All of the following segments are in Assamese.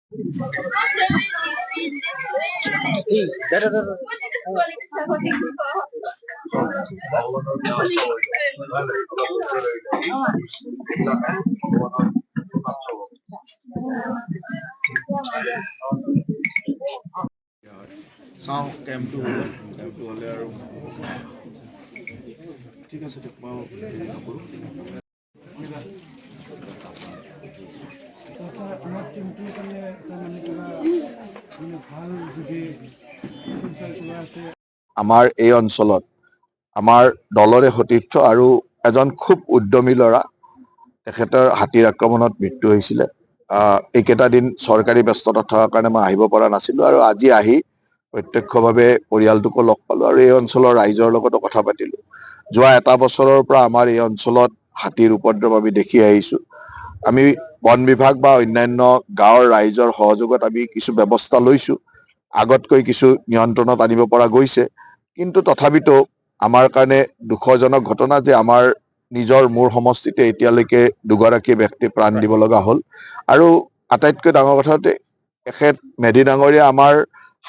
চাওঁ কেম্পটো হ'লে আৰু ঠিক আছে দিয়ক মই হেৰি নকৰোঁ। আমাৰ টিমটোৰ কাৰণে তাৰমানে কিবা মানে ভাল যদি আছে। আমাৰ এই অঞ্চলত আমাৰ দলৰে সতীৰ্থ আৰু এজন খুব উদ্যমী ল'ৰা, তেখেতৰ হাতীৰ আক্ৰমণত মৃত্যু হৈছিলে। এইকেইটা দিন চৰকাৰী ব্যস্ততা থকাৰ কাৰণে মই আহিব পৰা নাছিলোঁ, আৰু আজি আহি প্ৰত্যক্ষভাৱে পৰিয়ালটোকো লগ পালোঁ আৰু এই অঞ্চলৰ ৰাইজৰ লগতো কথা পাতিলোঁ। যোৱা এটা বছৰৰ পৰা আমাৰ এই অঞ্চলত হাতীৰ উপদ্ৰৱ আমি দেখি আহিছোঁ। আমি বন বিভাগ বা অন্যান্য গাঁৱৰ ৰাইজৰ সহযোগত আমি কিছু ব্যৱস্থা লৈছোঁ। আগতকৈ কিছু নিয়ন্ত্ৰণত আনিব পৰা গৈছে, কিন্তু তথাপিতো আমাৰ কাৰণে দুখজনক ঘটনা যে আমাৰ নিজৰ মূৰ সমষ্টিতে এতিয়ালৈকে দুগৰাকী ব্যক্তি প্ৰাণ দিব লগা হ'ল। আৰু আটাইতকৈ ডাঙৰ কথাতে এখেত মেধি ডাঙৰীয়া আমাৰ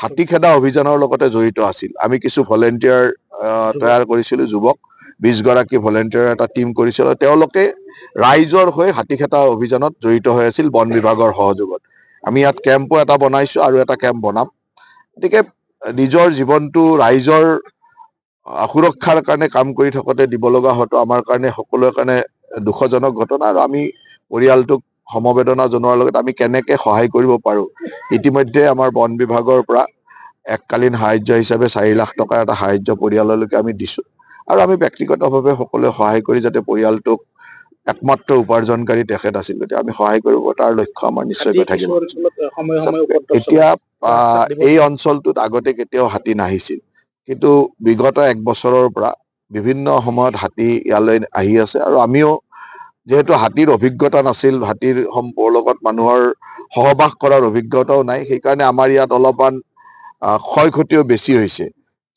হাতী খেদা অভিযানৰ লগতে জড়িত আছিল। আমি কিছু ভলেণ্টিয়াৰ তৈয়াৰ কৰিছিলোঁ, যুৱক 20 গৰাকী ভলেণ্টিয়াৰ এটা টিম কৰিছিলোঁ। তেওঁলোকে ৰাইজৰ হৈ হাতী খেদা অভিযানত জড়িত হৈ আছিল বন বিভাগৰ সহযোগত। আমি ইয়াত কেম্পো এটা বনাইছোঁ আৰু এটা কেম্প বনাম। গতিকে নিজৰ জীৱনটো ৰাইজৰ সুৰক্ষাৰ কাৰণে কাম কৰি থাকোঁতে দিব লগা হয়তো আমাৰ কাৰণে সকলোৰে কাৰণে দুখজনক ঘটনা, আৰু আমি পৰিয়ালটোক সমবেদনা জনোৱাৰ লগতে আমি কেনেকে সহায় কৰিব পাৰোঁ, ইতিমধ্যে আমাৰ বন বিভাগৰ পৰা এককালীন সাহায্য হিচাপে 4 লাখ টকাৰ এটা সাহায্য পৰিয়াললৈকে আমি দিছোঁ। আৰু আমি ব্যক্তিগতভাৱে সকলোৱে সহায় কৰি যাতে পৰিয়ালটোক, একমাত্ৰ উপাৰ্জনকাৰী তেখেত আছিল, গতিকে আমি সহায় কৰিব তাৰ লক্ষ্য আমাৰ নিশ্চয়কৈ থাকিব। এতিয়া এই অঞ্চলটোত আগতে কেতিয়াও হাতী নাহিছিল, কিন্তু বিগত 1 বছৰৰ পৰা বিভিন্ন সময়ত হাতী ইয়ালৈ আহি আছে। আৰু আমিও যিহেতু হাতীৰ অভিজ্ঞতা নাছিল, হাতীৰ লগত মানুহৰ সহবাস কৰাৰ অভিজ্ঞতাও নাই, সেইকাৰণে আমাৰ ইয়াত অলপমান ক্ষয় ক্ষতিও বেছি হৈছে।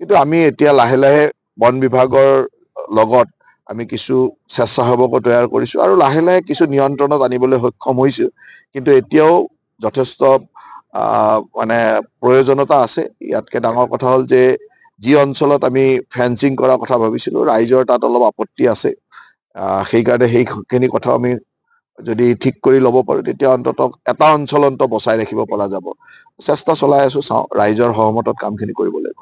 কিন্তু আমি এতিয়া লাহে লাহে বন বিভাগৰ লগত আমি কিছু স্বেচ্ছাসেৱকো তৈয়াৰ কৰিছোঁ আৰু লাহে লাহে কিছু নিয়ন্ত্ৰণত আনিবলৈ সক্ষম হৈছোঁ। কিন্তু এতিয়াও যথেষ্ট মানে প্ৰয়োজনীয়তা আছে। ইয়াতকে ডাঙৰ কথা হ'ল যে যি অঞ্চলত আমি ফেন্সিং কৰাৰ কথা ভাবিছিলোঁ, ৰাইজৰ তাত অলপ আপত্তি আছে। সেইকাৰণে সেইখিনি কথাও আমি যদি ঠিক কৰি ল'ব পাৰোঁ, তেতিয়া অন্ততঃ এটা অঞ্চল বচাই ৰাখিব পৰা যাব। চেষ্টা চলাই আছোঁ, চাওঁ ৰাইজৰ সহমতত কামখিনি কৰিব লাগিব।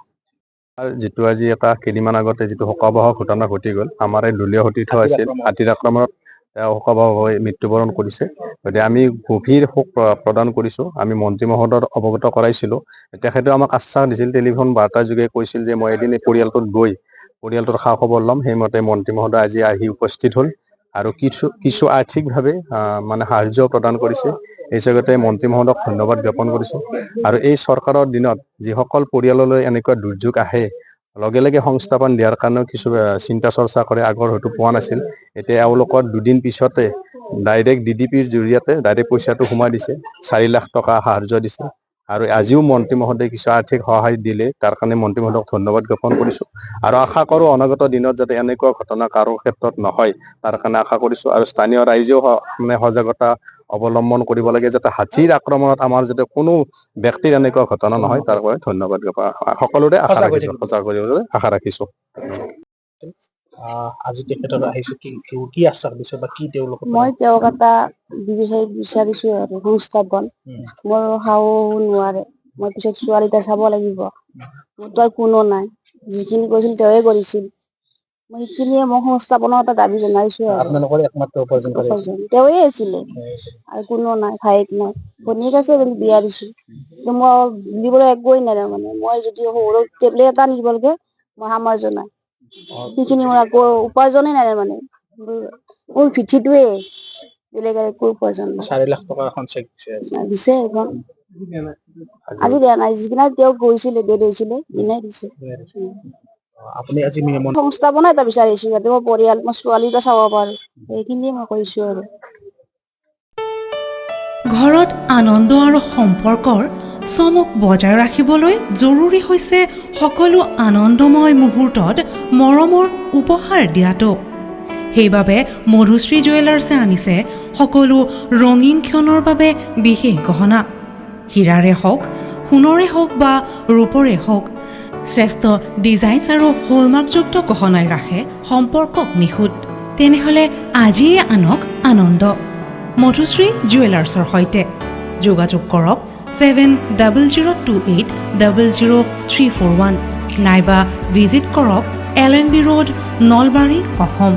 যিটো আজি এটা কেইদিনমান আগতে যিটো শোকাবহ ঘটনা ঘটি গ'ল, আমাৰ এই দলীয় সতীৰ্থ আছিল, হাতীৰ আক্ৰমণত তেওঁ শোকাবহ হৈ মৃত্যুবৰণ কৰিছে। গতিকে আমি গভীৰ শোক প্ৰদান কৰিছোঁ। আমি মন্ত্ৰী মহোদয়ক অৱগত কৰাইছিলোঁ। তেখেতেও আমাক আশ্বাস দিছিল, টেলিফোন বাৰ্তাৰ যোগে কৈছিল যে মই এদিন এই পৰিয়ালটোত গৈ পৰিয়ালটোৰ খা খবৰ ল'ম। সেইমতে মন্ত্ৰী মহোদয় আজি আহি উপস্থিত হ'ল আৰু কিছু আৰ্থিকভাৱে মানে সাহায্য প্ৰদান কৰিছে। এই জগতে মন্ত্ৰী মহোদয়ক ধন্যবাদ জ্ঞাপন কৰিছোঁ। আৰু এই চৰকাৰৰ দিনত যিসকল পৰিয়াললৈ এনেকুৱা দুৰ্যোগ আহে, লগে লগে সংস্থাপন দিয়াৰ কাৰণেও কিছু চিন্তা চৰ্চা কৰে। আগৰ হয়তো পোৱা নাছিল, এতিয়া এওঁলোকৰ দুদিন পিছতে ডাইৰেক্ট DDPৰ জৰিয়তে ডাইৰেক্ট পইচাটো সোমাই দিছে, 4 লাখ টকা সাহায্য দিছে। আৰু আজিও মন্ত্ৰী মহোদয়ে কিছু আৰ্থিক সহায় দিলে, তাৰ কাৰণে মন্ত্ৰী মহোদয়ক ধন্যবাদ জ্ঞাপন কৰিছোঁ। আৰু আশা কৰোঁ অনাগত দিনত যাতে এনেকুৱা ঘটনা কাৰো ক্ষেত্ৰত নহয়, তাৰ কাৰণে আশা কৰিছোঁ। আৰু স্থানীয় ৰাইজেও মানে সজাগতা অৱলম্বন কৰিব লাগে, যাতে হাতীৰ আক্ৰমণত আমাৰ যাতে কোনো ব্যক্তিৰ এনেকুৱা ঘটনা নহয়, তাৰ বাবে ধন্যবাদ জ্ঞাপন সকলোৰে আশা ৰাখিছোঁ, সজাগ কৰিবলৈ আশা ৰাখিছোঁ। আজি তেখেতক আহিছে, কি আশ্বাস দিছে বা কি তেওঁলোকক? মই তেওঁক এটা বিচাৰিছোঁ আৰু সংস্থাপন। মোৰ শাহু নোৱাৰে, মই পিছত ছোৱালীটা চাব লাগিব, মোৰতো আৰু কোনো নাই। যিখিনি কৰিছিল তেওঁৱে কৰিছিল, মই সেইখিনিয়ে মই সংস্থাপনৰ এটা দাবী জনাইছোঁ। আপোনালোকৰ একমাত্ৰ উপাৰ্জনকাৰী তেওঁৱে আছিলে, আৰু কোনো নাই, ভাইক নাই, ভনীয়েক আছে, বিয়া দিছোঁ। মই দিবলৈ একোৱেই নাই। তাৰমানে মই যদি সৰু টেবলেট এটা নিব লাগে, মই সামৰ্থ্য নাই। সেইখিনি মোৰ আকৌ উপাৰ্জনেই নাই। মানে মোৰ পিঠিটোৱে, বেলেগ একো উপাৰ্জন নাই। 4 লাখ টকা এখন চেক দিছে এখন আজি দিয়া নাই, যিদিনা তেওঁ গৈছিলে, ডেথ হৈছিলে দিনাই দিছে। আপুনি আজি সংস্থাপন এটা বিচাৰিছোঁ, যাতে মই পৰিয়াল, মই ছোৱালীটা চাব পাৰোঁ। সেইখিনিয়ে মই কৈছোঁ। আৰু ঘৰত আনন্দ আৰু সম্পৰ্কৰ চমক বজাই ৰাখিবলৈ জৰুৰী হৈছে সকলো আনন্দময় মুহূৰ্তত মৰমৰ উপহাৰ দিয়াটো। সেইবাবে মধুশ্ৰী জুৱেলাৰ্ছে আনিছে সকলো ৰঙীন ক্ষণৰ বাবে বিশেষ গহনা। হীৰাৰে হওক, সোণৰে হওক বা ৰূপৰে হওক, শ্ৰেষ্ঠ ডিজাইনছ আৰু হলমাৰ্কযুক্ত গহনাই ৰাখে সম্পৰ্কক নিখুঁত। তেনেহ'লে আজিয়ে আনক আনন্দ মধুশ্ৰী জুৱেলাৰ্ছৰ সৈতে। যোগাযোগ কৰক 7028000341 নাইবা ভিজিট কৰক LNB ৰোড, নলবাৰী, অসম।